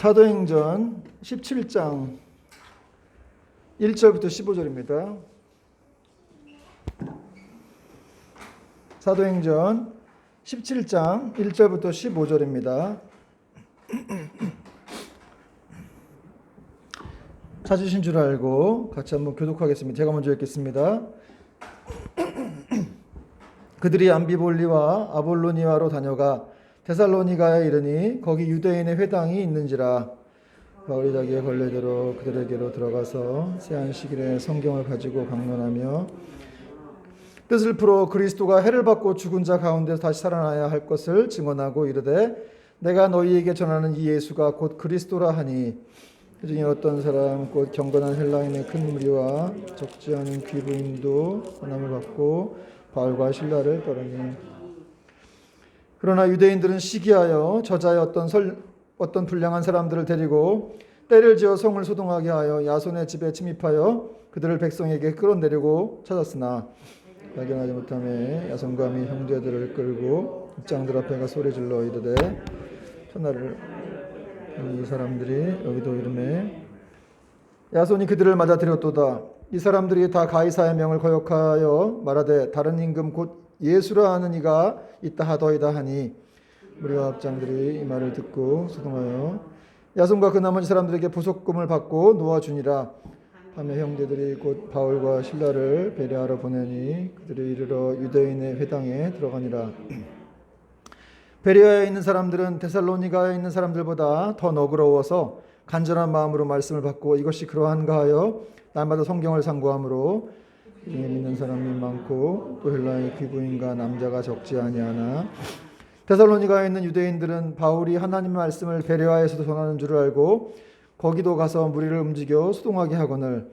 사도행전 17장 1절부터 15절입니다. 사도행전 17장 1절부터 15절입니다. 찾으신 줄 알고 같이 한번 교독하겠습니다. 제가 먼저 읽겠습니다. 그들이 암비볼리와 아볼로니아로 다녀가 데살로니가에 이르니 거기 유대인의 회당이 있는지라. 바울이 자기의 걸레대로 그들에게로 들어가서 세안식일에 성경을 가지고 강론하며 뜻을 풀어 그리스도가 해를 받고 죽은 자 가운데서 다시 살아나야 할 것을 증언하고 이르되 내가 너희에게 전하는 이 예수가 곧 그리스도라 하니 그중에 어떤 사람 곧 경건한 헬라인의 큰 무리와 적지 않은 귀부인도 권함을 받고 바울과 실라를 따르니 그러나 유대인들은 시기하여 저자의 어떤 불량한 사람들을 데리고 때를 지어 성을 소동하게 하여 야손의 집에 침입하여 그들을 백성에게 끌어내려고 찾았으나 발견하지 못하매 야손과 및 형제들을 끌고 입장들 앞에 가 소리질러 이르되 천하를 이 사람들이 여기도 이름에 야손이 그들을 맞아 들였도다. 이 사람들이 다 가이사의 명을 거역하여 말하되 다른 임금 곧 예수라 하는 이가 있다 하더이다 하니 무리와 합장들이 이 말을 듣고 소동하여 야손과 그 나머지 사람들에게 부속금을 받고 놓아주니라. 하며 형제들이 곧 바울과 실라를 배려하러 보내니 그들이 이르러 유대인의 회당에 들어가니라. 베레아에 있는 사람들은 데살로니가에 있는 사람들보다 더 너그러워서 간절한 마음으로 말씀을 받고 이것이 그러한가 하여 날마다 성경을 상고하므로 그중에 믿는 사람이 많고 또 헬라의 귀부인과 남자가 적지 아니하나 데살로니가에 있는 유대인들은 바울이 하나님의 말씀을 베레아에서도 전하는 줄을 알고 거기도 가서 무리를 움직여 소동하게 하거늘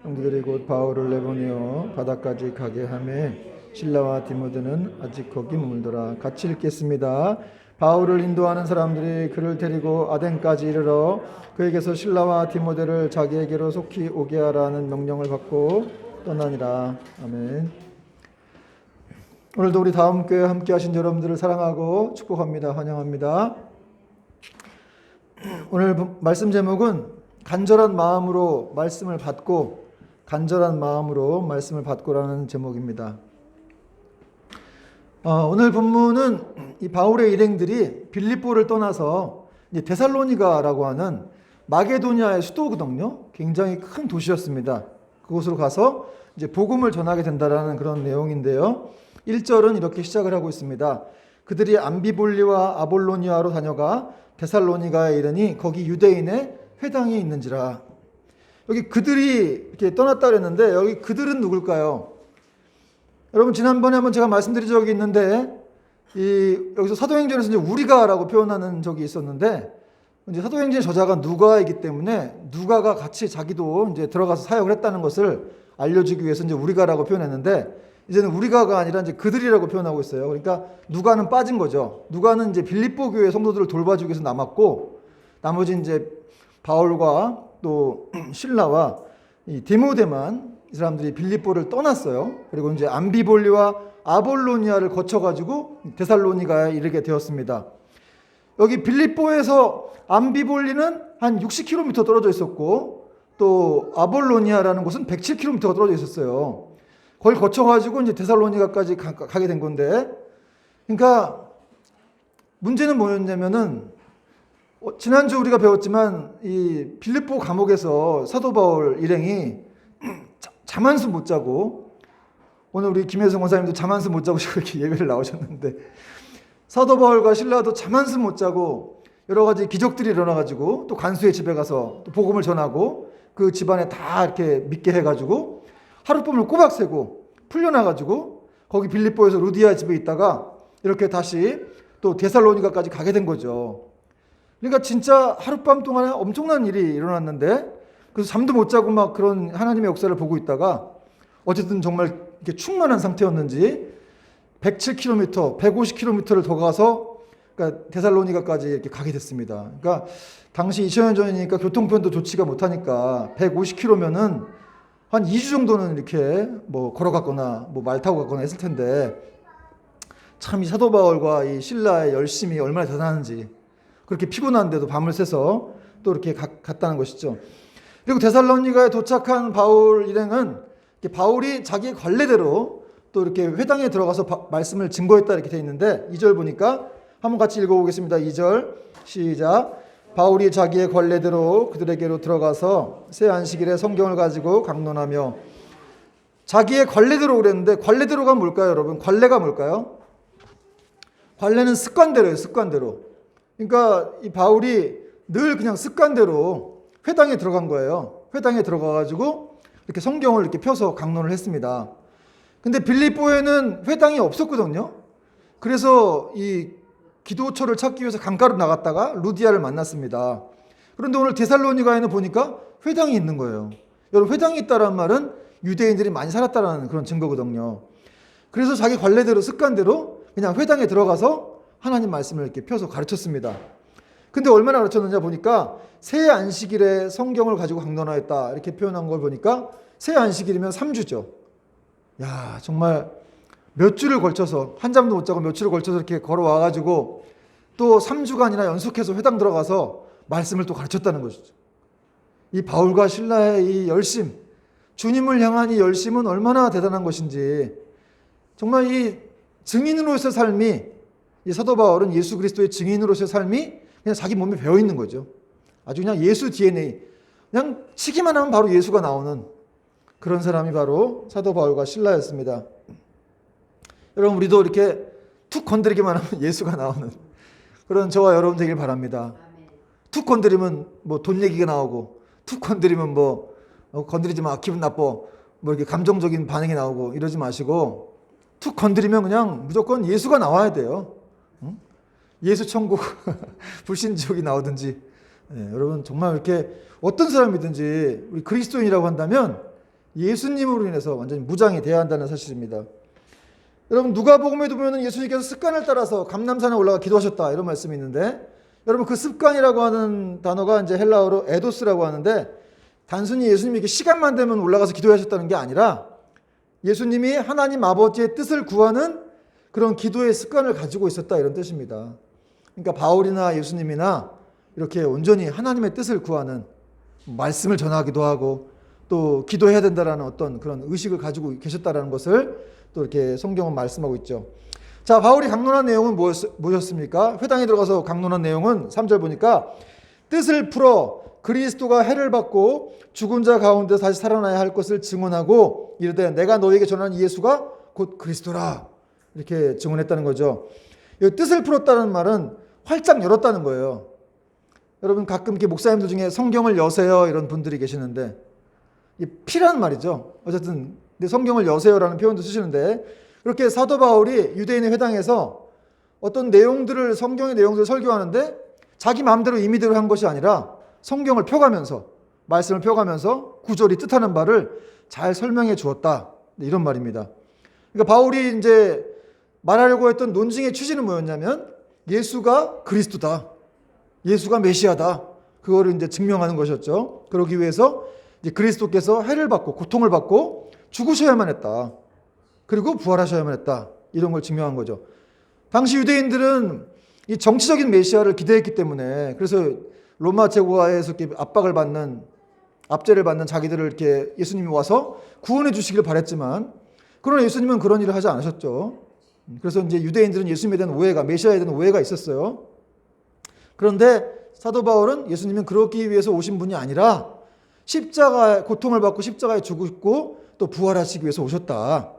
형제들이 곧 바울을 내보내어 바다까지 가게 하매 실라와 디모데는 아직 거기 머물더라. 같이 읽겠습니다. 바울을 인도하는 사람들이 그를 데리고 아덴까지 이르러 그에게서 실라와 디모데를 자기에게로 속히 오게 하라는 명령을 받고 떠나니라. 아멘. 오늘도 우리 다음교회 함께 하신 여러분들을 사랑하고 축복합니다. 환영합니다. 오늘 말씀 제목은 간절한 마음으로 말씀을 받고 라는 제목입니다. 오늘 본문은 이 바울의 일행들이 빌립보를 떠나서 이제 데살로니가라고 하는 마게도니아의 수도거든요. 굉장히 큰 도시였습니다. 그곳으로 가서 이제 복음을 전하게 된다라는 그런 내용인데요. 1절은 이렇게 시작을 하고 있습니다. 그들이 암비볼리와 아볼로니아로 다녀가 데살로니가에 이르니 거기 유대인의 회당이 있는지라. 여기 그들이 이렇게 떠났다 그랬는데 여기 그들은 누굴까요? 여러분 지난번에 한번 제가 말씀드린 적이 있는데 여기서 사도행전에서 이제 우리가라고 표현하는 적이 있었는데 이제 사도행전의 저자가 누가이기 때문에 누가가 같이 자기도 이제 들어가서 사역을 했다는 것을 알려주기 위해서 이제 우리가라고 표현했는데 이제는 우리가가 아니라 이제 그들이라고 표현하고 있어요. 그러니까 누가는 빠진 거죠. 누가는 이제 빌립보 교회 성도들을 돌봐주기 위해서 남았고 나머지 이제 바울과 또 실라와 이 디모데만 이 사람들이 빌립보를 떠났어요. 그리고 이제 암비볼리와 아볼로니아를 거쳐가지고 데살로니가에 이르게 되었습니다. 여기 빌립보에서 암비볼리는 한 60km 떨어져 있었고 또 아볼로니아라는 곳은 107km가 떨어져 있었어요. 거길 거쳐가지고 이제 데살로니가까지 가게 된 건데, 그러니까 문제는 뭐였냐면은 지난주 우리가 배웠지만 이 빌립보 감옥에서 사도 바울 일행이 잠 한숨 못 자고, 오늘 우리 김혜성 원사님도 잠 한숨 못 자고 이렇게 예배를 나오셨는데 사도 바울과 실라도 잠 한숨 못 자고 여러 가지 기적들이 일어나가지고 또 간수의 집에 가서 또 복음을 전하고 그 집안에 다 이렇게 믿게 해가지고 하룻밤을 꼬박 새고 풀려나가지고 거기 빌립보에서 루디아 집에 있다가 이렇게 다시 또 데살로니가까지 가게 된 거죠. 그러니까 진짜 하룻밤 동안에 엄청난 일이 일어났는데 그래서 잠도 못 자고 막 그런 하나님의 역사를 보고 있다가 어쨌든 정말 이렇게 충만한 상태였는지 107km, 150km를 더 가서 그러니까 데살로니가까지 이렇게 가게 됐습니다. 그러니까 당시 2000년 전이니까 교통편도 좋지가 못하니까 150km면은 한 2주 정도는 이렇게 뭐 걸어갔거나 뭐 말 타고 갔거나 했을 텐데 참 이 사도 바울과 이 실라의 열심이 얼마나 대단한지 그렇게 피곤한데도 밤을 새서 또 이렇게 갔다는 것이죠. 그리고 데살로니가에 도착한 바울 일행은 바울이 자기 관례대로 또 이렇게 회당에 들어가서 말씀을 증거했다 이렇게 되어 있는데 2절 보니까 한번 같이 읽어보겠습니다. 2절 시작. 바울이 자기의 관례대로 그들에게로 들어가서 새 안식일에 성경을 가지고 강론하며 자기의 관례대로 그랬는데 관례대로가 뭘까요, 여러분? 관례가 뭘까요? 관례는 습관대로예요, 습관대로. 그러니까 이 바울이 늘 그냥 습관대로 회당에 들어간 거예요. 회당에 들어가가지고 이렇게 성경을 이렇게 펴서 강론을 했습니다. 근데 빌립보에는 회당이 없었거든요. 그래서 이 기도처를 찾기 위해서 강가로 나갔다가 루디아를 만났습니다. 그런데 오늘 데살로니가에는 보니까 회당이 있는 거예요. 여러분, 회당이 있다는 말은 유대인들이 많이 살았다는 그런 증거거든요. 그래서 자기 관례대로 습관대로 그냥 회당에 들어가서 하나님 말씀을 이렇게 펴서 가르쳤습니다. 근데 얼마나 가르쳤느냐 보니까 새 안식일에 성경을 가지고 강론하였다 이렇게 표현한 걸 보니까 새 안식일이면 3주죠. 야, 정말 몇 주를 걸쳐서 한 잠도 못 자고 몇 주를 걸쳐서 이렇게 걸어와가지고 또 3주간이나 연속해서 회당 들어가서 말씀을 또 가르쳤다는 것이죠. 이 바울과 실라의 이 열심, 주님을 향한 이 열심은 얼마나 대단한 것인지, 정말 이 증인으로서의 삶이, 이 사도 바울은 예수 그리스도의 증인으로서의 삶이 그냥 자기 몸에 배어 있는 거죠. 아주 그냥 예수 DNA, 그냥 치기만 하면 바로 예수가 나오는 그런 사람이 바로 사도 바울과 실라였습니다. 여러분, 우리도 이렇게 툭 건드리기만 하면 예수가 나오는 그런 저와 여러분 되길 바랍니다. 툭 건드리면 뭐 돈 얘기가 나오고, 툭 건드리면 뭐 건드리지 마, 기분 나빠, 뭐 이렇게 감정적인 반응이 나오고 이러지 마시고, 툭 건드리면 그냥 무조건 예수가 나와야 돼요. 응? 예수 천국, 불신지옥이 나오든지. 네, 여러분 정말 이렇게 어떤 사람이든지 우리 그리스도인이라고 한다면 예수님으로 인해서 완전히 무장이 돼야 한다는 사실입니다. 여러분, 누가복음에 보면 예수님께서 습관을 따라서 감람산에 올라가 기도하셨다 이런 말씀이 있는데, 여러분 그 습관이라고 하는 단어가 이제 헬라어로 에도스라고 하는데, 단순히 예수님이 이렇게 시간만 되면 올라가서 기도하셨다는 게 아니라 예수님이 하나님 아버지의 뜻을 구하는 그런 기도의 습관을 가지고 있었다 이런 뜻입니다. 그러니까 바울이나 예수님이나 이렇게 온전히 하나님의 뜻을 구하는, 말씀을 전하기도 하고 또 기도해야 된다라는 어떤 그런 의식을 가지고 계셨다라는 것을 또 이렇게 성경은 말씀하고 있죠. 자, 바울이 강론한 내용은 무엇이었습니까? 회당에 들어가서 강론한 내용은 3절 보니까 뜻을 풀어 그리스도가 해를 받고 죽은 자 가운데 다시 살아나야 할 것을 증언하고 이르되 내가 너에게 전하는 예수가 곧 그리스도라 이렇게 증언했다는 거죠. 이 뜻을 풀었다는 말은 활짝 열었다는 거예요. 여러분, 가끔 이렇게 목사님들 중에 성경을 여세요 이런 분들이 계시는데, 이 피라는 말이죠. 어쨌든 성경을 여세요라는 표현도 쓰시는데, 그렇게 사도 바울이 유대인의 회당에서 어떤 내용들을, 성경의 내용들을 설교하는데 자기 마음대로 임의대로 한 것이 아니라 성경을 펴가면서, 말씀을 펴가면서 구절이 뜻하는 바를 잘 설명해 주었다 이런 말입니다. 그러니까 바울이 이제 말하려고 했던 논증의 취지는 뭐였냐면 예수가 그리스도다, 예수가 메시아다, 그거를 이제 증명하는 것이었죠. 그러기 위해서 이제 그리스도께서 해를 받고 고통을 받고 죽으셔야만 했다, 그리고 부활하셔야만 했다, 이런 걸 증명한 거죠. 당시 유대인들은 이 정치적인 메시아를 기대했기 때문에, 그래서 로마 제국하에서 이렇게 압박을 받는, 압제를 받는 자기들을 이렇게 예수님이 와서 구원해 주시기를 바랬지만, 그러나 예수님은 그런 일을 하지 않으셨죠. 그래서 이제 유대인들은 예수님에 대한 오해가, 메시아에 대한 오해가 있었어요. 그런데 사도 바울은 예수님은 그러기 위해서 오신 분이 아니라 십자가에 고통을 받고 십자가에 죽고 또 부활하시기 위해서 오셨다.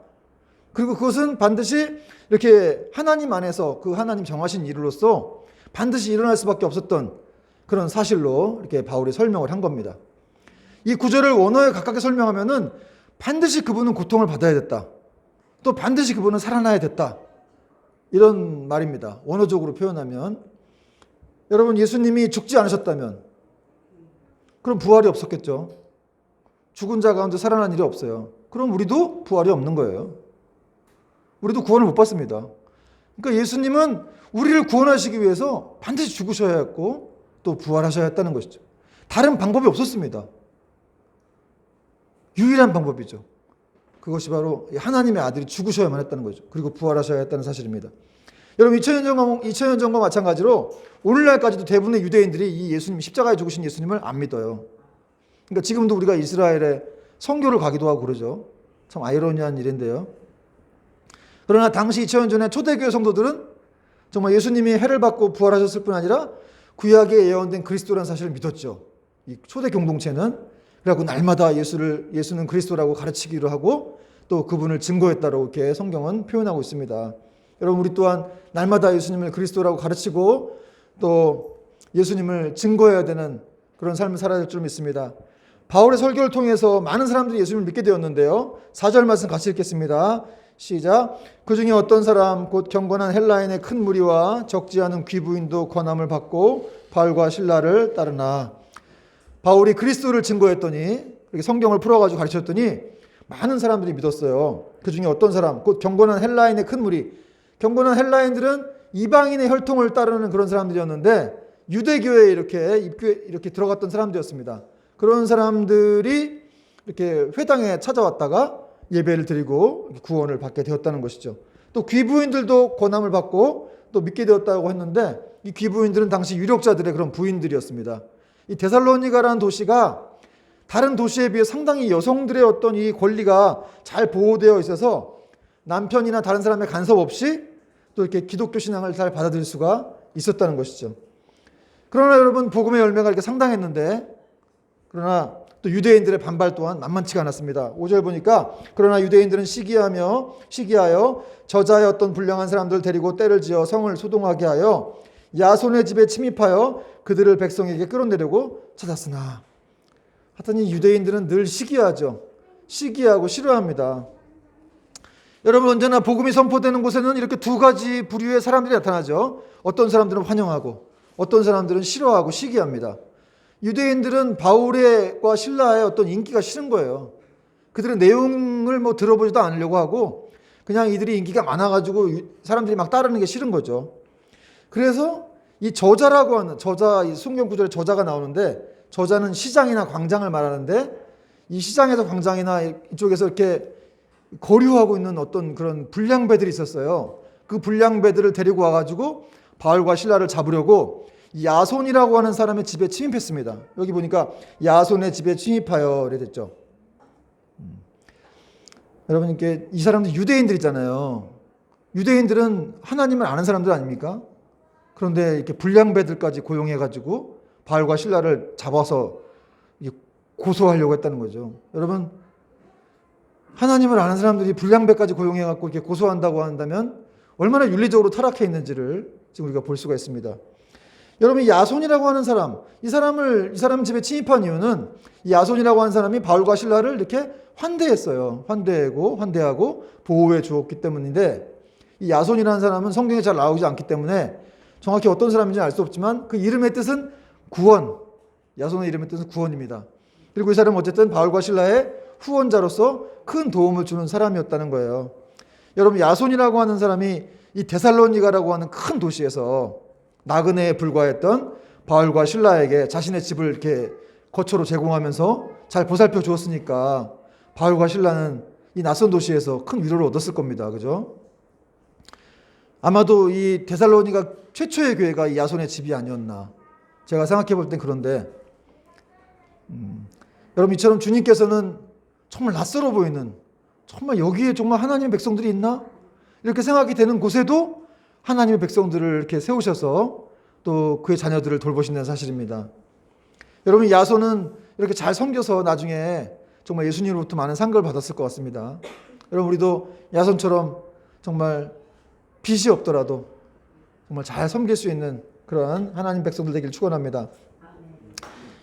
그리고 그것은 반드시 이렇게 하나님 안에서 그 하나님 정하신 일로서 반드시 일어날 수밖에 없었던 그런 사실로 이렇게 바울이 설명을 한 겁니다. 이 구절을 원어에 가깝게 설명하면은 반드시 그분은 고통을 받아야 됐다, 또 반드시 그분은 살아나야 됐다, 이런 말입니다. 원어적으로 표현하면. 여러분, 예수님이 죽지 않으셨다면 그럼 부활이 없었겠죠. 죽은 자 가운데 살아난 일이 없어요. 그럼 우리도 부활이 없는 거예요. 우리도 구원을 못 받습니다. 그러니까 예수님은 우리를 구원하시기 위해서 반드시 죽으셔야 했고 또 부활하셔야 했다는 것이죠. 다른 방법이 없었습니다. 유일한 방법이죠. 그것이 바로 하나님의 아들이 죽으셔야만 했다는 거죠. 그리고 부활하셔야 했다는 사실입니다. 여러분 2000년 전과 마찬가지로 오늘날까지도 대부분의 유대인들이 이 예수님, 십자가에 죽으신 예수님을 안 믿어요. 그러니까 지금도 우리가 이스라엘에 선교를 가기도 하고 그러죠. 참 아이러니한 일인데요. 그러나 당시 2000년 전에 초대교회 성도들은 정말 예수님이 해를 받고 부활하셨을 뿐 아니라 구약에 예언된 그리스도라는 사실을 믿었죠. 이 초대 공동체는. 그래갖고 날마다 예수는 그리스도라고 가르치기로 하고 또 그분을 증거했다고 이렇게 성경은 표현하고 있습니다. 여러분 우리 또한 날마다 예수님을 그리스도라고 가르치고 또 예수님을 증거해야 되는 그런 삶을 살아야 될 줄 믿습니다. 바울의 설교를 통해서 많은 사람들이 예수님을 믿게 되었는데요. 4절 말씀 같이 읽겠습니다. 시작. 그 중에 어떤 사람 곧 경건한 헬라인의 큰 무리와 적지 않은 귀부인도 권함을 받고 바울과 실라를 따르나. 바울이 그리스도를 증거했더니 이렇게 성경을 풀어가지고 가르쳤더니 많은 사람들이 믿었어요. 그 중에 어떤 사람 곧 경건한 헬라인의 큰 무리. 경건한 헬라인들은 이방인의 혈통을 따르는 그런 사람들이었는데 유대교회에 이렇게 들어갔던 사람들이었습니다. 그런 사람들이 이렇게 회당에 찾아왔다가 예배를 드리고 구원을 받게 되었다는 것이죠. 또 귀부인들도 권함을 받고 또 믿게 되었다고 했는데 이 귀부인들은 당시 유력자들의 그런 부인들이었습니다. 이 데살로니가라는 도시가 다른 도시에 비해 상당히 여성들의 어떤 이 권리가 잘 보호되어 있어서 남편이나 다른 사람의 간섭 없이 또 이렇게 기독교 신앙을 잘 받아들일 수가 있었다는 것이죠. 그러나 여러분 복음의 열매가 이렇게 상당했는데 그러나 또 유대인들의 반발 또한 만만치가 않았습니다. 5절 보니까 그러나 유대인들은 시기하여 저자의 어떤 불량한 사람들을 데리고 때를 지어 성을 소동하게 하여 야손의 집에 침입하여 그들을 백성에게 끌어내려고 찾았으나 하여튼 이 유대인들은 늘 시기하죠. 시기하고 싫어합니다. 여러분 언제나 복음이 선포되는 곳에는 이렇게 두 가지 부류의 사람들이 나타나죠. 어떤 사람들은 환영하고 어떤 사람들은 싫어하고 시기합니다. 유대인들은 바울과 실라의 어떤 인기가 싫은 거예요. 그들의 내용을 들어보지도 않으려고 하고 그냥 이들이 인기가 많아가지고 사람들이 막 따르는 게 싫은 거죠. 그래서 이 저자라고 하는 이 성경 구절에 저자가 나오는데 저자는 시장이나 광장을 말하는데 이 시장에서 광장이나 이쪽에서 이렇게 거류하고 있는 어떤 그런 불량배들이 있었어요. 그 불량배들을 데리고 와가지고 바울과 실라를 잡으려고 야손이라고 하는 사람의 집에 침입했습니다. 여기 보니까 야손의 집에 침입하여 이래 됐죠. 여러분 이 사람들 유대인들이잖아요. 유대인들은 하나님을 아는 사람들 아닙니까? 그런데 이렇게 불량배들까지 고용해가지고 바울과 실라를 잡아서 고소하려고 했다는 거죠. 여러분 하나님을 아는 사람들이 불량배까지 고용해갖고 이렇게 고소한다고 한다면 얼마나 윤리적으로 타락해 있는지를 지금 우리가 볼 수가 있습니다. 여러분, 이 야손이라고 하는 사람, 이 사람 집에 침입한 이유는 이 야손이라고 하는 사람이 바울과 실라를 이렇게 환대했어요. 환대하고 보호해 주었기 때문인데 이 야손이라는 사람은 성경에 잘 나오지 않기 때문에 정확히 어떤 사람인지 알 수 없지만 그 이름의 뜻은 구원. 야손의 이름의 뜻은 구원입니다. 그리고 이 사람은 어쨌든 바울과 실라의 후원자로서 큰 도움을 주는 사람이었다는 거예요. 여러분, 야손이라고 하는 사람이 이 데살로니가라고 하는 큰 도시에서 나그네에 불과했던 바울과 실라에게 자신의 집을 이렇게 거처로 제공하면서 잘 보살펴 주었으니까 바울과 실라는 이 낯선 도시에서 큰 위로를 얻었을 겁니다. 그죠? 아마도 이 데살로니가 최초의 교회가 이 야손의 집이 아니었나. 제가 생각해 볼 땐 그런데, 여러분, 이처럼 주님께서는 정말 낯설어 보이는, 정말 여기에 정말 하나님의 백성들이 있나? 이렇게 생각이 되는 곳에도 하나님의 백성들을 이렇게 세우셔서 또 그의 자녀들을 돌보신다는 사실입니다. 여러분, 야손은 이렇게 잘 섬겨서 나중에 정말 예수님으로부터 많은 상급을 받았을 것 같습니다. 여러분, 우리도 야손처럼 정말 빚이 없더라도 정말 잘 섬길 수 있는 그러한 하나님 백성들 되기를 축원합니다.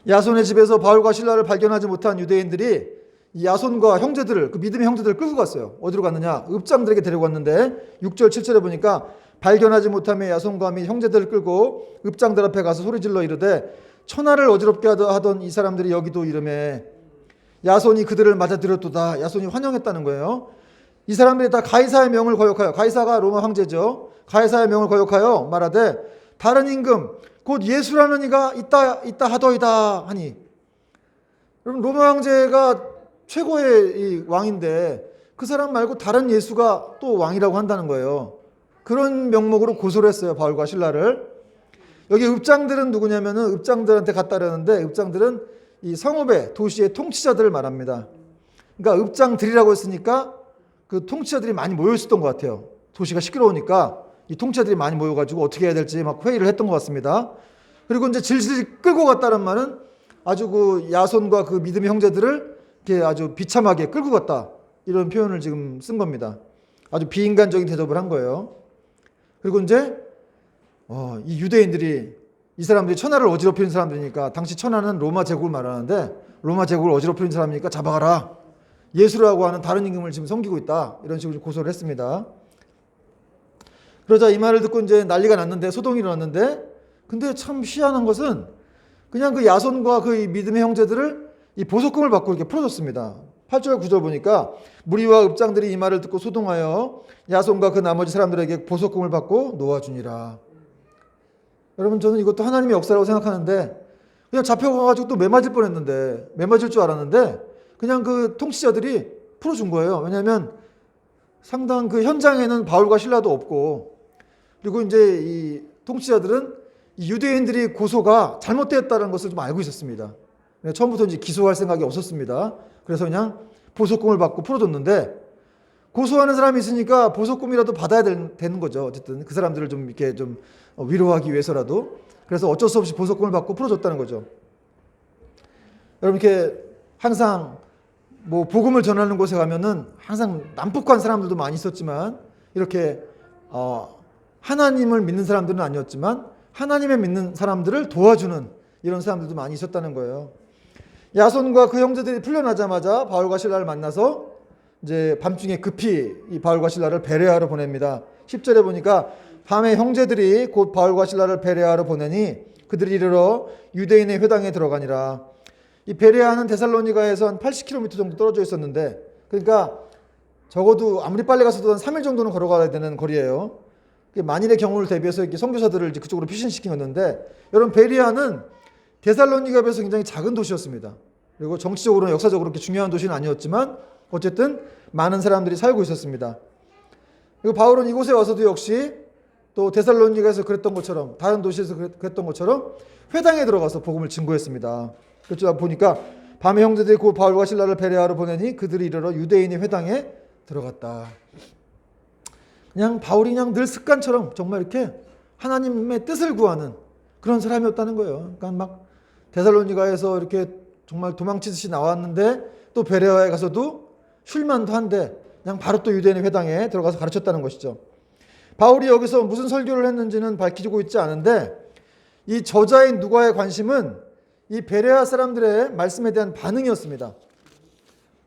야손의 집에서 바울과 실라를 발견하지 못한 유대인들이 이 야손과 형제들을, 그 믿음의 형제들을 끌고 갔어요. 어디로 갔느냐? 읍장들에게 데리고 갔는데 6절 7절에 보니까 발견하지 못함에 야손과 및 형제들을 끌고 읍장들 앞에 가서 소리질러 이르되 천하를 어지럽게 하던 이 사람들이 여기도 이르매 야손이 그들을 맞아들였도다. 야손이 환영했다는 거예요. 이 사람들이 다 가이사의 명을 거역하여, 가이사가 로마 황제죠. 가이사의 명을 거역하여 말하되 다른 임금 곧 예수라는 이가 있다 하더이다 하니. 여러분, 로마 황제가 최고의 이 왕인데 그 사람 말고 다른 예수가 또 왕이라고 한다는 거예요. 그런 명목으로 고소를 했어요. 바울과 신라를. 여기 읍장들은 누구냐면은 읍장들한테 갔다라는데 읍장들은 이 성읍의 도시의 통치자들을 말합니다. 그러니까 읍장들이라고 했으니까 그 통치자들이 많이 모여 있었던 것 같아요. 도시가 시끄러우니까 이 통치자들이 많이 모여가지고 어떻게 해야 될지 막 회의를 했던 것 같습니다. 그리고 이제 질질 끌고 갔다는 말은 아주 그 야손과 그 믿음의 형제들을 이렇게 아주 비참하게 끌고 갔다. 이런 표현을 지금 쓴 겁니다. 아주 비인간적인 대접을 한 거예요. 그리고 이제 이 유대인들이 이 사람들이 천하를 어지럽히는 사람들이니까 당시 천하는 로마 제국을 말하는데 로마 제국을 어지럽히는 사람이니까 잡아가라. 예수라고 하는 다른 임금을 지금 섬기고 있다. 이런 식으로 고소를 했습니다. 그러자 이 말을 듣고 이제 난리가 났는데 소동이 일어났는데 근데 참 희한한 것은 그냥 그 야손과 그 믿음의 형제들을 이 보석금을 받고 이렇게 풀어줬습니다. 8절 9절 보니까 무리와 읍장들이 이 말을 듣고 소동하여 야손과 그 나머지 사람들에게 보석금을 받고 놓아주니라. 여러분 저는 이것도 하나님의 역사라고 생각하는데 그냥 잡혀가가지고 또 매맞을 뻔했는데 매맞을 줄 알았는데 그냥 그 통치자들이 풀어준 거예요. 왜냐하면 상당 그 현장에는 바울과 신라도 없고 그리고 이제 이 통치자들은 이 유대인들이 고소가 잘못되었다는 것을 좀 알고 있었습니다. 처음부터 이제 기소할 생각이 없었습니다. 그래서 그냥 보석금을 받고 풀어줬는데 고소하는 사람이 있으니까 보석금이라도 받아야 되는 거죠. 어쨌든 그 사람들을 좀 이렇게 좀 위로하기 위해서라도. 그래서 어쩔 수 없이 보석금을 받고 풀어줬다는 거죠. 여러분 이렇게 항상 뭐 복음을 전하는 곳에 가면은 항상 난폭한 사람들도 많이 있었지만 이렇게 하나님을 믿는 사람들은 아니었지만 하나님을 믿는 사람들을 도와주는 이런 사람들도 많이 있었다는 거예요. 야손과 그 형제들이 풀려나자마자 바울과 신라를 만나서 이제 밤중에 급히 이 바울과 신라를 베레아로 보냅니다. 10절에 보니까 밤에 형제들이 곧 바울과 신라를 베레아로 보내니 그들이 이르러 유대인의 회당에 들어가니라. 이 베레아는 데살로니가에서 한 80km 정도 떨어져 있었는데 그러니까 적어도 아무리 빨리 가서도 한 3일 정도는 걸어가야 되는 거리예요. 만일의 경우를 대비해서 이렇게 선교사들을 이제 그쪽으로 피신시켰는데 여러분 베레아는 데살로니가에 비해서 굉장히 작은 도시였습니다. 그리고 정치적으로는 역사적으로 그렇게 중요한 도시는 아니었지만 어쨌든 많은 사람들이 살고 있었습니다. 그리고 바울은 이곳에 와서도 역시 또 데살로니가에서 그랬던 것처럼 다른 도시에서 그랬던 것처럼 회당에 들어가서 복음을 증거했습니다. 그렇죠. 보니까 밤에 형제들이 곧 바울과 신라를 베레아로 보내니 그들이 이르러 유대인의 회당에 들어갔다. 그냥 바울이 그냥 늘 습관처럼 정말 이렇게 하나님의 뜻을 구하는 그런 사람이었다는 거예요. 그러니까 막 데살로니가에서 이렇게 정말 도망치듯이 나왔는데 또 베레아에 가서도 쉴만도 한데 그냥 바로 또 유대인의 회당에 들어가서 가르쳤다는 것이죠. 바울이 여기서 무슨 설교를 했는지는 밝히고 있지 않은데 이 저자인 누가의 관심은 이 베레아 사람들의 말씀에 대한 반응이었습니다.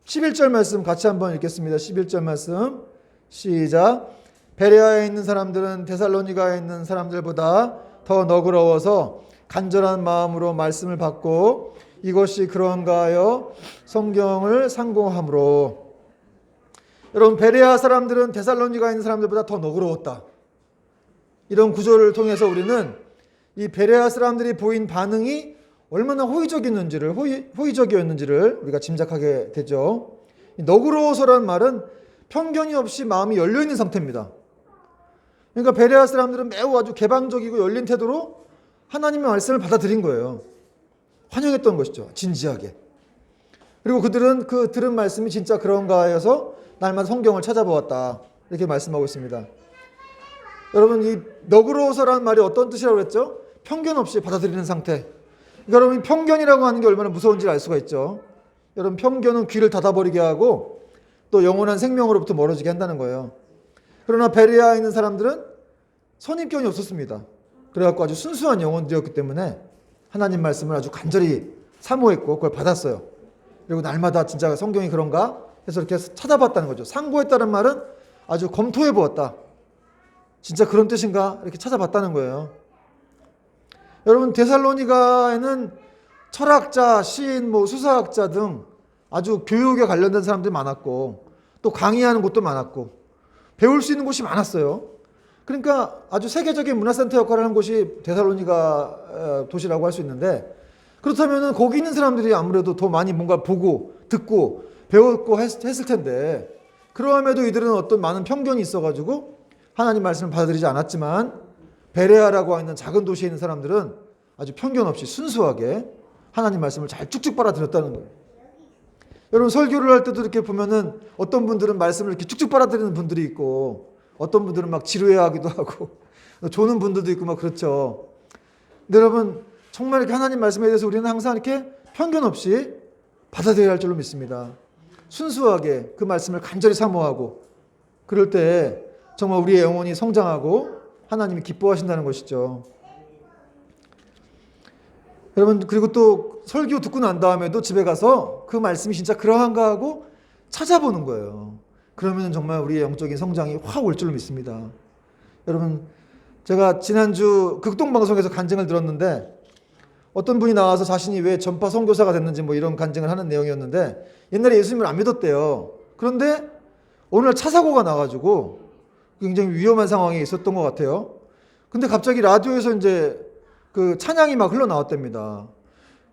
11절 말씀 같이 한번 읽겠습니다. 11절 말씀 시작. 베레아에 있는 사람들은 데살로니가에 있는 사람들보다 더 너그러워서 간절한 마음으로 말씀을 받고 이것이 그런가 하여 성경을 상고함으로. 여러분 베레아 사람들은 데살로니가에 있는 사람들보다 더 너그러웠다. 이런 구조를 통해서 우리는 이 베레아 사람들이 보인 반응이 얼마나 호의적이었는지를 우리가 짐작하게 되죠. 너그러워서라는 말은 편견이 없이 마음이 열려있는 상태입니다. 그러니까 베레아 사람들은 매우 아주 개방적이고 열린 태도로 하나님의 말씀을 받아들인 거예요. 환영했던 것이죠. 진지하게. 그리고 그들은 그 들은 말씀이 진짜 그런가 해서 날마다 성경을 찾아보았다. 이렇게 말씀하고 있습니다. 여러분 이 너그러워서라는 말이 어떤 뜻이라고 했죠? 편견 없이 받아들이는 상태. 그러니까 여러분 편견이라고 하는 게 얼마나 무서운지를 알 수가 있죠. 여러분 편견은 귀를 닫아버리게 하고 또 영원한 생명으로부터 멀어지게 한다는 거예요. 그러나 베레아에 있는 사람들은 선입견이 없었습니다. 그래갖고 아주 순수한 영혼들이었기 때문에 하나님 말씀을 아주 간절히 사모했고 그걸 받았어요. 그리고 날마다 진짜 성경이 그런가 해서 이렇게 찾아봤다는 거죠. 상고했다는 말은 아주 검토해 보았다. 진짜 그런 뜻인가 이렇게 찾아봤다는 거예요. 여러분 데살로니가에는 철학자, 시인, 수사학자 등 아주 교육에 관련된 사람들이 많았고 또 강의하는 곳도 많았고 배울 수 있는 곳이 많았어요. 그러니까 아주 세계적인 문화센터 역할을 한 곳이 데살로니가 도시라고 할 수 있는데 그렇다면 거기 있는 사람들이 아무래도 더 많이 뭔가 보고 듣고 배웠고 했을 텐데 그러함에도 이들은 어떤 많은 편견이 있어가지고 하나님 말씀을 받아들이지 않았지만 베레아라고 하는 작은 도시에 있는 사람들은 아주 편견 없이 순수하게 하나님 말씀을 잘 쭉쭉 빨아들였다는 거예요. 여러분 설교를 할 때도 이렇게 보면은 어떤 분들은 말씀을 이렇게 쭉쭉 빨아들이는 분들이 있고 어떤 분들은 막 지루해하기도 하고 조는 분들도 있고 막 그렇죠. 근데 여러분 정말 이렇게 하나님 말씀에 대해서 우리는 항상 이렇게 편견 없이 받아들여야 할 줄로 믿습니다. 순수하게 그 말씀을 간절히 사모하고 그럴 때 정말 우리의 영혼이 성장하고 하나님이 기뻐하신다는 것이죠. 여러분 그리고 또 설교 듣고 난 다음에도 집에 가서 그 말씀이 진짜 그러한가 하고 찾아보는 거예요. 그러면 정말 우리의 영적인 성장이 확 올 줄로 믿습니다. 여러분 제가 지난주 극동방송에서 간증을 들었는데 어떤 분이 나와서 자신이 왜 전파 선교사가 됐는지 뭐 이런 간증을 하는 내용이었는데 옛날에 예수님을 안 믿었대요. 그런데 어느 날 차 사고가 나가지고 굉장히 위험한 상황에 있었던 것 같아요. 근데 갑자기 라디오에서 이제 그 찬양이 막 흘러나왔답니다.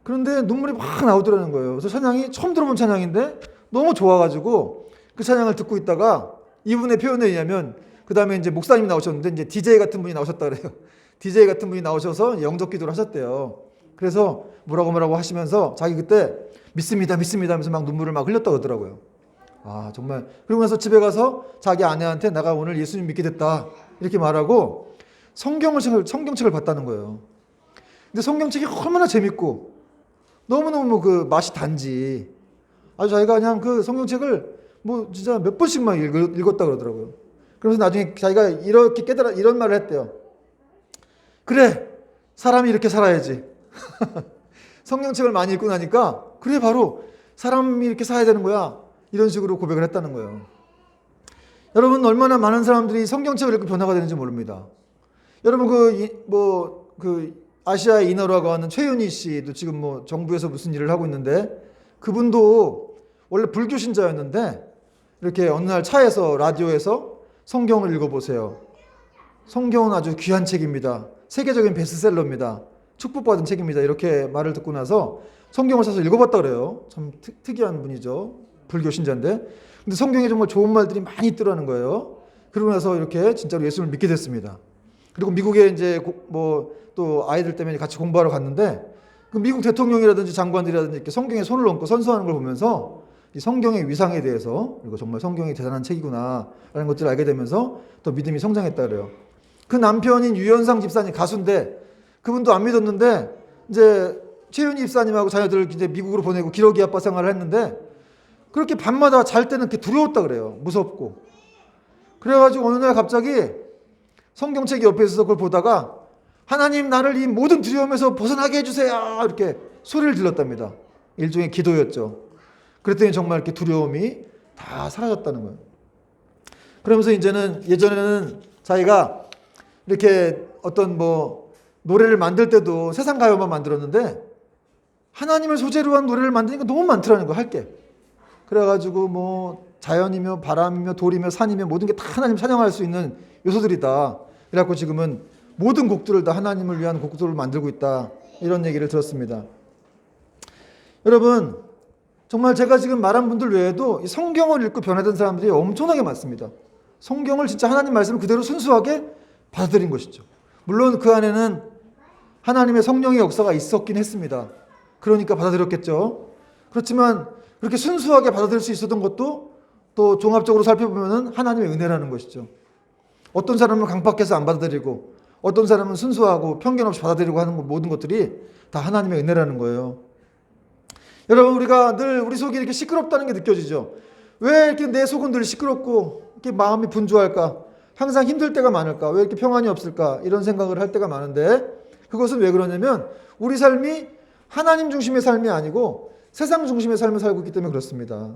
그런데 눈물이 막 나오더라는 거예요. 그래서 찬양이 처음 들어본 찬양인데 너무 좋아가지고 그 찬양을 듣고 있다가 이분의 표현에 의하면 그 다음에 이제 목사님이 나오셨는데 이제 DJ 같은 분이 나오셨다 그래요. DJ 같은 분이 나오셔서 영접 기도를 하셨대요. 그래서 뭐라고 하시면서 자기 그때 믿습니다 하면서 막 눈물을 막 흘렸다 그러더라고요. 아 정말. 그러고 나서 집에 가서 자기 아내한테 내가 오늘 예수님 믿게 됐다 이렇게 말하고 성경책을 봤다는 거예요. 근데 성경책이 얼마나 재밌고 너무너무 그 맛이 단지 아주 자기가 그냥 그 성경책을 뭐 진짜 몇 번씩만 읽었다 그러더라고요. 그래서 나중에 자기가 이렇게 깨달아 이런 말을 했대요. 그래 사람이 이렇게 살아야지. 성경책을 많이 읽고 나니까 그래 바로 사람이 이렇게 살아야 되는 거야. 이런 식으로 고백을 했다는 거예요. 여러분 얼마나 많은 사람들이 성경책을 읽고 변화가 되는지 모릅니다. 여러분 그 아시아의 인어라고 하는 최윤희 씨도 지금 뭐 정부에서 무슨 일을 하고 있는데 그분도 원래 불교 신자였는데 이렇게 어느 날 차에서 라디오에서 성경을 읽어보세요. 성경은 아주 귀한 책입니다. 세계적인 베스트셀러입니다. 축복받은 책입니다. 이렇게 말을 듣고 나서 성경을 사서 읽어봤다 그래요. 참 특이한 분이죠. 불교 신자인데. 근데 성경에 정말 좋은 말들이 많이 있더라는 거예요. 그러고 나서 이렇게 진짜로 예수를 믿게 됐습니다. 그리고 미국에 이제 또 아이들 때문에 같이 공부하러 갔는데 그 미국 대통령이라든지 장관들이라든지 이렇게 성경에 손을 얹고 선서하는 걸 보면서 이 성경의 위상에 대해서 그리고 정말 성경이 대단한 책이구나라는 것들을 알게 되면서 더 믿음이 성장했다 그래요. 그 남편인 유현상 집사님 가수인데 그분도 안 믿었는데 이제 최윤희 집사님하고 자녀들을 이제 미국으로 보내고 기러기 아빠 생활을 했는데 그렇게 밤마다 잘 때는 이렇게 두려웠다 그래요. 무섭고. 그래가지고 어느 날 갑자기 성경책이 옆에 있어서 그걸 보다가 하나님 나를 이 모든 두려움에서 벗어나게 해주세요 이렇게 소리를 질렀답니다. 일종의 기도였죠. 그랬더니 정말 이렇게 두려움이 다 사라졌다는 거예요. 그러면서 이제는 예전에는 자기가 이렇게 어떤 뭐 노래를 만들 때도 세상 가요만 만들었는데 하나님을 소재로 한 노래를 만드니까 너무 많더라는 거예요. 할 게. 그래가지고 뭐 자연이며 바람이며 돌이며 산이며 모든 게 다 하나님 찬양할 수 있는 요소들이다. 그래갖고 지금은 모든 곡들을 다 하나님을 위한 곡들을 만들고 있다. 이런 얘기를 들었습니다. 여러분 정말 제가 지금 말한 분들 외에도 이 성경을 읽고 변화된 사람들이 엄청나게 많습니다. 성경을 진짜 하나님 말씀을 그대로 순수하게 받아들인 것이죠. 물론 그 안에는 하나님의 성령의 역사가 있었긴 했습니다. 그러니까 받아들였겠죠. 그렇지만 그렇게 순수하게 받아들일 수 있었던 것도 또 종합적으로 살펴보면 하나님의 은혜라는 것이죠. 어떤 사람은 강팍해서 안 받아들이고 어떤 사람은 순수하고 편견 없이 받아들이고 하는 모든 것들이 다 하나님의 은혜라는 거예요. 여러분 우리가 늘 우리 속이 이렇게 시끄럽다는 게 느껴지죠. 왜 이렇게 내 속은 늘 시끄럽고 이렇게 마음이 분주할까? 항상 힘들 때가 많을까? 왜 이렇게 평안이 없을까? 이런 생각을 할 때가 많은데 그것은 왜 그러냐면 우리 삶이 하나님 중심의 삶이 아니고 세상 중심의 삶을 살고 있기 때문에 그렇습니다.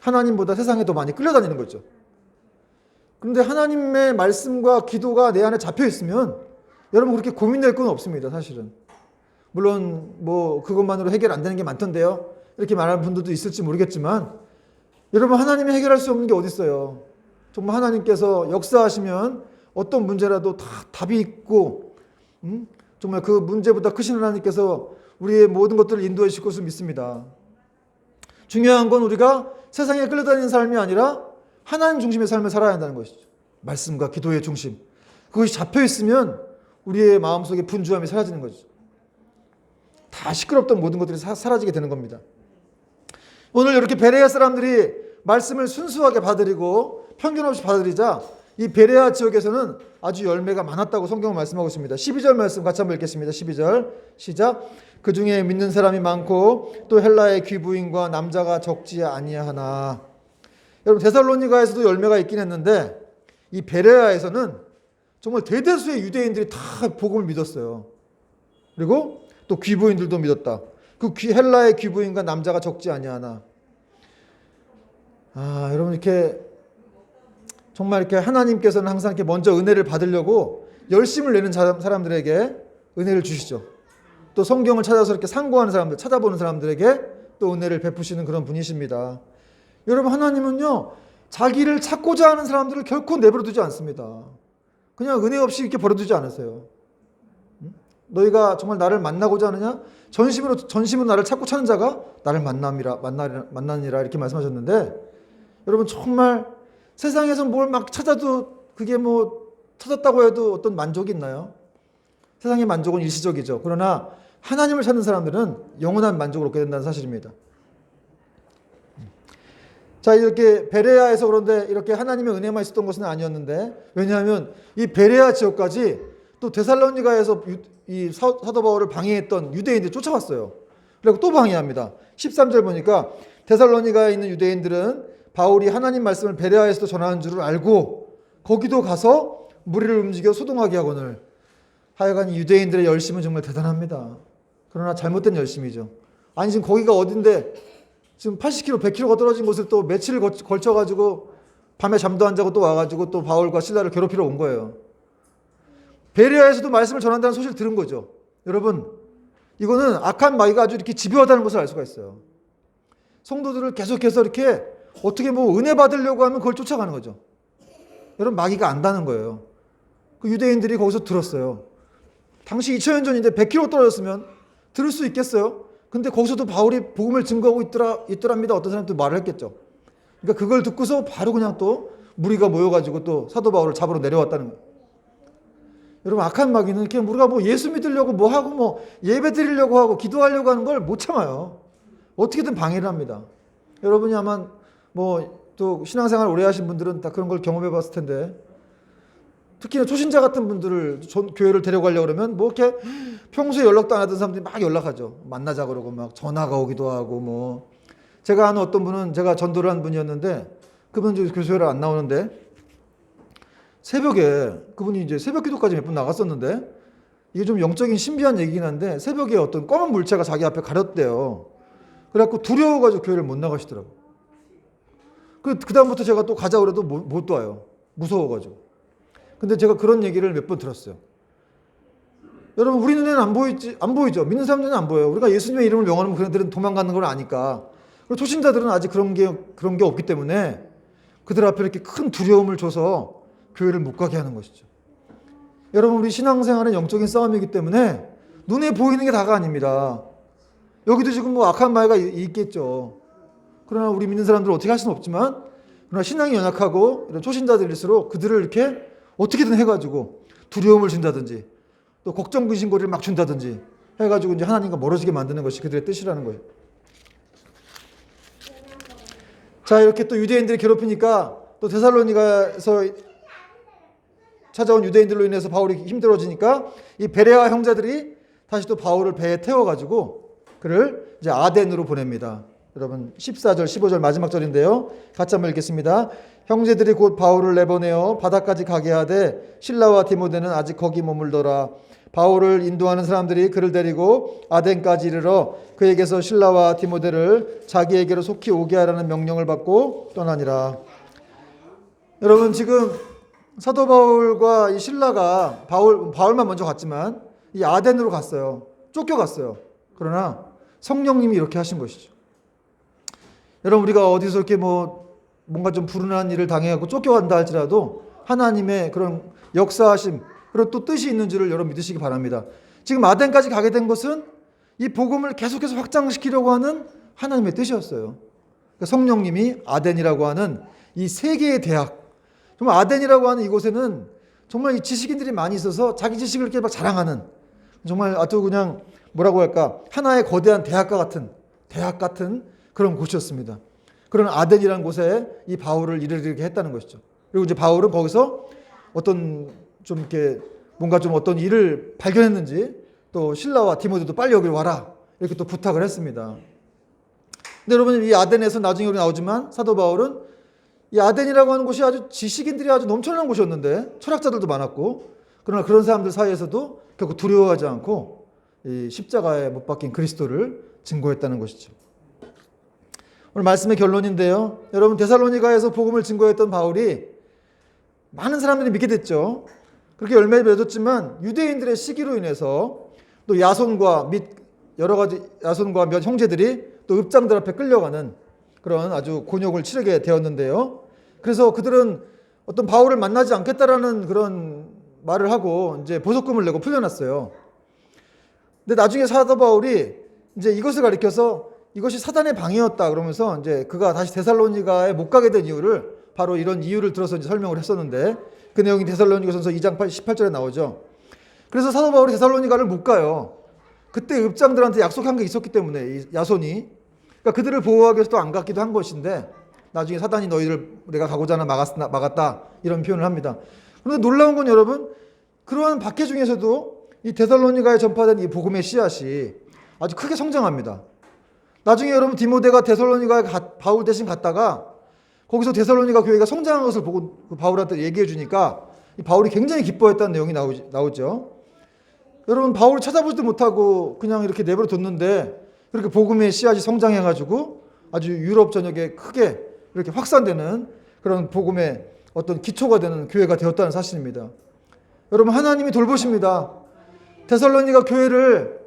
하나님보다 세상에 더 많이 끌려다니는 거죠. 그런데 하나님의 말씀과 기도가 내 안에 잡혀 있으면 여러분 그렇게 고민될 건 없습니다. 사실은. 물론 뭐 그것만으로 해결 안 되는 게 많던데요. 이렇게 말하는 분들도 있을지 모르겠지만 여러분 하나님이 해결할 수 없는 게 어디 있어요. 정말 하나님께서 역사하시면 어떤 문제라도 다 답이 있고 정말 그 문제보다 크신 하나님께서 우리의 모든 것들을 인도해 주실 것을 믿습니다. 중요한 건 우리가 세상에 끌려다니는 삶이 아니라 하나님 중심의 삶을 살아야 한다는 것이죠. 말씀과 기도의 중심. 그것이 잡혀 있으면 우리의 마음속에 분주함이 사라지는 거죠. 다 시끄럽던 모든 것들이 사라지게 되는 겁니다. 오늘 이렇게 베레아 사람들이 말씀을 순수하게 받아들이고 편견 없이 받아들이자 이 베레아 지역에서는 아주 열매가 많았다고 성경은 말씀하고 있습니다. 12절 말씀 같이 한번 읽겠습니다. 12절 시작. 그 중에 믿는 사람이 많고 또 헬라의 귀부인과 남자가 적지 아니하나. 여러분 데살로니가에서도 열매가 있긴 했는데 이 베레아에서는 정말 대다수의 유대인들이 다 복음을 믿었어요. 그리고 또 귀부인들도 믿었다. 그 헬라의 귀부인과 남자가 적지 아니하나. 여러분 이렇게 정말 이렇게 하나님께서는 항상 이렇게 먼저 은혜를 받으려고 열심을 내는 사람들에게 은혜를 주시죠. 또 성경을 찾아서 이렇게 상고하는 사람들, 찾아보는 사람들에게 또 은혜를 베푸시는 그런 분이십니다. 여러분 하나님은요 자기를 찾고자 하는 사람들을 결코 내버려두지 않습니다. 그냥 은혜 없이 이렇게 버려두지 않으세요. 너희가 정말 나를 만나고자 하느냐? 전심으로 나를 찾고 찾는 자가 나를 만나니라 이렇게 말씀하셨는데, 여러분 정말 세상에서 뭘 막 찾아도 그게 뭐 찾았다고 해도 어떤 만족이 있나요? 세상의 만족은 일시적이죠. 그러나 하나님을 찾는 사람들은 영원한 만족을 얻게 된다는 사실입니다. 자, 이렇게 베레아에서 그런데 이렇게 하나님의 은혜만 있었던 것은 아니었는데, 왜냐하면 이 베레아 지역까지 또 데살로니가에서 이 사도 바울을 방해했던 유대인들이 쫓아왔어요. 그리고 또 방해합니다. 13절 보니까 데살로니가에 있는 유대인들은 바울이 하나님 말씀을 베레아에서도 전하는 줄을 알고 거기도 가서 무리를 움직여 소동하게 하거늘. 하여간 유대인들의 열심은 정말 대단합니다. 그러나 잘못된 열심이죠. 아니 지금 거기가 어딘데 지금 80km, 100km가 떨어진 곳을 또 며칠을 걸쳐가지고 밤에 잠도 안 자고 또 와가지고 또 바울과 실라를 괴롭히러 온 거예요. 베레아에서도 말씀을 전한다는 소식을 들은 거죠. 여러분, 이거는 악한 마귀가 아주 이렇게 집요하다는 것을 알 수가 있어요. 성도들을 계속해서 이렇게 어떻게 뭐 은혜 받으려고 하면 그걸 쫓아가는 거죠. 여러분, 마귀가 안다는 거예요. 그 유대인들이 거기서 들었어요. 당시 2000년 전인데 100km 떨어졌으면 들을 수 있겠어요? 근데 거기서도 바울이 복음을 증거하고 있더랍니다. 어떤 사람도 말을 했겠죠. 그러니까 그걸 듣고서 바로 그냥 또 무리가 모여가지고 또 사도 바울을 잡으러 내려왔다는 거예요. 여러분, 악한 마귀는 이렇게 우리가 뭐 예수 믿으려고 뭐 하고 뭐 예배 드리려고 하고 기도하려고 하는 걸 못 참아요. 어떻게든 방해를 합니다. 여러분이 아마 뭐 또 신앙생활 오래 하신 분들은 다 그런 걸 경험해 봤을 텐데, 특히나 초신자 같은 분들을 교회를 데려가려고 그러면 뭐 이렇게 평소에 연락도 안 하던 사람들이 막 연락하죠. 만나자 그러고 막 전화가 오기도 하고 뭐. 제가 아는 어떤 분은 제가 전도를 한 분이었는데 그분은 교회를 안 나오는데 새벽에 그분이 이제 새벽 기도까지 몇 번 나갔었는데, 이게 좀 영적인 신비한 얘기긴 한데 새벽에 어떤 검은 물체가 자기 앞에 가렸대요. 그래갖고 두려워가지고 교회를 못 나가시더라고. 그 다음부터 제가 또 가자 그래도 못 와요. 무서워가지고. 근데 제가 그런 얘기를 몇 번 들었어요. 여러분, 우리 눈에는 안 보이죠? 믿는 사람들은 안 보여요. 우리가 예수님의 이름을 명하면 그들은 도망가는 걸 아니까. 그리고 초신자들은 아직 그런 게 없기 때문에 그들 앞에 이렇게 큰 두려움을 줘서 교회를 못 가게 하는 것이죠. 여러분, 우리 신앙생활은 영적인 싸움이기 때문에 눈에 보이는 게 다가 아닙니다. 여기도 지금 뭐 악한 마귀가 있겠죠. 그러나 우리 믿는 사람들은 어떻게 할 수는 없지만, 그러나 신앙이 연약하고 이런 초신자들일수록 그들을 이렇게 어떻게든 해가지고 두려움을 준다든지 또 걱정 근심거리를 막 준다든지 해가지고 이제 하나님과 멀어지게 만드는 것이 그들의 뜻이라는 거예요. 자, 이렇게 또 유대인들이 괴롭히니까 또 데살로니가에서 찾아온 유대인들로 인해서 바울이 힘들어지니까 이 베레아 형제들이 다시 또 바울을 배에 태워가지고 그를 이제 아덴으로 보냅니다. 여러분 14절 15절 마지막 절인데요. 같이 한번 읽겠습니다. 형제들이 곧 바울을 내보내어 바다까지 가게 하되 실라와 디모데는 아직 거기 머물더라. 바울을 인도하는 사람들이 그를 데리고 아덴까지 이르러 그에게서 실라와 디모데를 자기에게로 속히 오게 하라는 명령을 받고 떠나니라. 여러분, 지금 사도 바울과 이 실라가 바울만 먼저 갔지만 이 아덴으로 갔어요. 쫓겨갔어요. 그러나 성령님이 이렇게 하신 것이죠. 여러분, 우리가 어디서 이렇게 뭔가 좀 불운한 일을 당해갖고 쫓겨간다 할지라도 하나님의 그런 역사하심, 그런 또 뜻이 있는 줄을 여러분 믿으시기 바랍니다. 지금 아덴까지 가게 된 것은 이 복음을 계속해서 확장시키려고 하는 하나님의 뜻이었어요. 그러니까 성령님이 아덴이라고 하는 이 세계의 대학, 정말 아덴이라고 하는 이곳에는 정말 이 지식인들이 많이 있어서 자기 지식을 이렇게 막 자랑하는, 정말 아주 그냥 뭐라고 할까, 하나의 거대한 대학 같은 그런 곳이었습니다. 그런 아덴이라는 곳에 이 바울을 이르게 했다는 것이죠. 그리고 이제 바울은 거기서 어떤 좀 이렇게 뭔가 좀 어떤 일을 발견했는지 또 신라와 디모데도 빨리 여기 와라 이렇게 또 부탁을 했습니다. 근데 여러분, 이 아덴에서 나중에 우리 나오지만 사도 바울은 이 아덴이라고 하는 곳이 아주 지식인들이 아주 넘쳐나는 곳이었는데 철학자들도 많았고, 그러나 그런 사람들 사이에서도 결국 두려워하지 않고 이 십자가에 못 박힌 그리스도를 증거했다는 것이죠. 오늘 말씀의 결론인데요. 여러분, 데살로니가에서 복음을 증거했던 바울이 많은 사람들이 믿게 됐죠. 그렇게 열매를 맺었지만 유대인들의 시기로 인해서 또 야손과 및 여러 가지 야손과 몇 형제들이 또 읍장들 앞에 끌려가는 그런 아주 곤욕을 치르게 되었는데요. 그래서 그들은 어떤 바울을 만나지 않겠다라는 그런 말을 하고 이제 보석금을 내고 풀려났어요. 근데 나중에 사도 바울이 이제 이것을 가리켜서 이것이 사단의 방해였다 그러면서 이제 그가 다시 데살로니가에 못 가게 된 이유를 바로 이런 이유를 들어서 이제 설명을 했었는데, 그 내용이 데살로니가전서 2장 18절에 나오죠. 그래서 사도 바울이 데살로니가를 못 가요. 그때 읍장들한테 약속한 게 있었기 때문에, 이 야손이, 그러니까 그들을 보호하기 위해서 또 안 갔기도 한 것인데, 나중에 사단이 너희를 내가 가고자 하나 막았다 이런 표현을 합니다. 그런데 놀라운 건 여러분, 그러한 박해 중에서도 이 데살로니가에 전파된 이 복음의 씨앗이 아주 크게 성장합니다. 나중에 여러분, 디모데가 데살로니가에 바울 대신 갔다가 거기서 데살로니가 교회가 성장한 것을 보고 바울한테 얘기해 주니까 바울이 굉장히 기뻐했다는 내용이 나오죠. 여러분, 바울을 찾아보지도 못하고 그냥 이렇게 내버려 뒀는데 그렇게 복음의 씨앗이 성장해가지고 아주 유럽 전역에 크게 이렇게 확산되는 그런 복음의 어떤 기초가 되는 교회가 되었다는 사실입니다. 여러분, 하나님이 돌보십니다. 데살로니가 교회를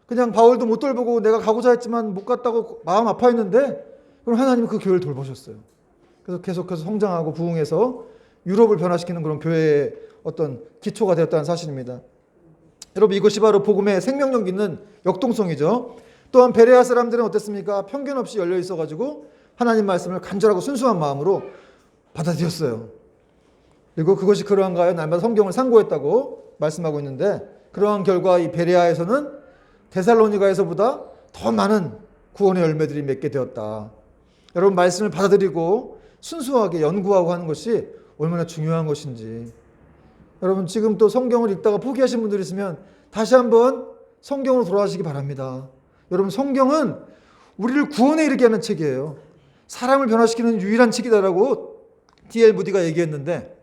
그냥 바울도 못 돌보고 내가 가고자 했지만 못 갔다고 마음 아파했는데, 그럼 하나님이 그 교회를 돌보셨어요. 그래서 계속해서 성장하고 부흥해서 유럽을 변화시키는 그런 교회의 어떤 기초가 되었다는 사실입니다. 여러분, 이것이 바로 복음의 생명력 있는 역동성이죠. 또한 베레아 사람들은 어땠습니까? 편견 없이 열려 있어가지고 하나님 말씀을 간절하고 순수한 마음으로 받아들였어요. 그리고 그것이 그러한가요? 날마다 성경을 상고했다고 말씀하고 있는데, 그러한 결과 이 베레아에서는 데살로니가에서보다 더 많은 구원의 열매들이 맺게 되었다. 여러분, 말씀을 받아들이고 순수하게 연구하고 하는 것이 얼마나 중요한 것인지. 여러분, 지금 또 성경을 읽다가 포기하신 분들이 있으면 다시 한번 성경으로 돌아가시기 바랍니다. 여러분, 성경은 우리를 구원에 이르게 하는 책이에요. 사람을 변화시키는 유일한 책이다라고 D.L. 무디가 얘기했는데,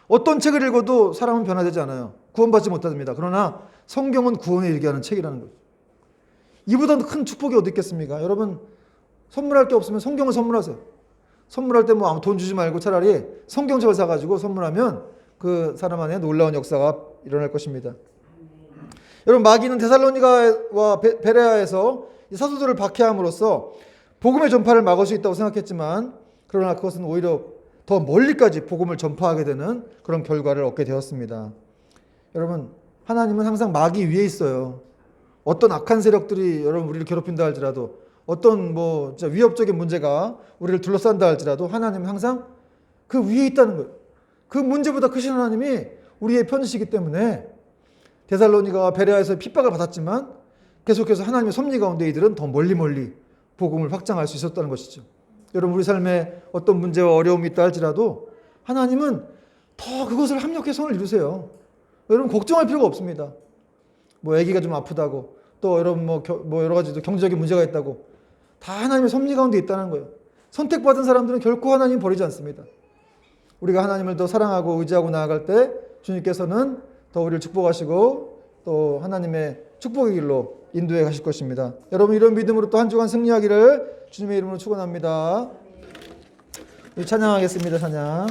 어떤 책을 읽어도 사람은 변화되지 않아요. 구원받지 못합니다. 그러나 성경은 구원에 이르게 하는 책이라는 거죠. 이보다 큰 축복이 어디 있겠습니까? 여러분, 선물할 게 없으면 성경을 선물하세요. 선물할 때 뭐 아무 돈 주지 말고 차라리 성경책을 사가지고 선물하면 그 사람 안에 놀라운 역사가 일어날 것입니다. 여러분, 마귀는 데살로니가와 베레아에서 이 사도들을 박해함으로써 복음의 전파를 막을 수 있다고 생각했지만, 그러나 그것은 오히려 더 멀리까지 복음을 전파하게 되는 그런 결과를 얻게 되었습니다. 여러분, 하나님은 항상 마귀 위에 있어요. 어떤 악한 세력들이 여러분 우리를 괴롭힌다 할지라도, 어떤 뭐 진짜 위협적인 문제가 우리를 둘러싼다 할지라도 하나님은 항상 그 위에 있다는 거예요. 그 문제보다 크신 하나님이 우리의 편이시기 때문에 데살로니가와 베레아에서 핍박을 받았지만 계속해서 하나님의 섭리 가운데 이들은 더 멀리 복음을 확장할 수 있었다는 것이죠. 여러분, 우리 삶에 어떤 문제와 어려움이 있다 할지라도 하나님은 더 그것을 합력해 손을 이루세요. 여러분, 걱정할 필요가 없습니다. 뭐 아기가 좀 아프다고, 또 여러분 뭐 여러 가지 경제적인 문제가 있다고, 다 하나님의 섭리 가운데 있다는 거예요. 선택받은 사람들은 결코 하나님 버리지 않습니다. 우리가 하나님을 더 사랑하고 의지하고 나아갈 때 주님께서는 더 우리를 축복하시고 또 하나님의 축복의 길로 인도해 가실 것입니다. 여러분, 이런 믿음으로 또 한 주간 승리하기를 주님의 이름으로 축원합니다. 찬양하겠습니다. 찬양.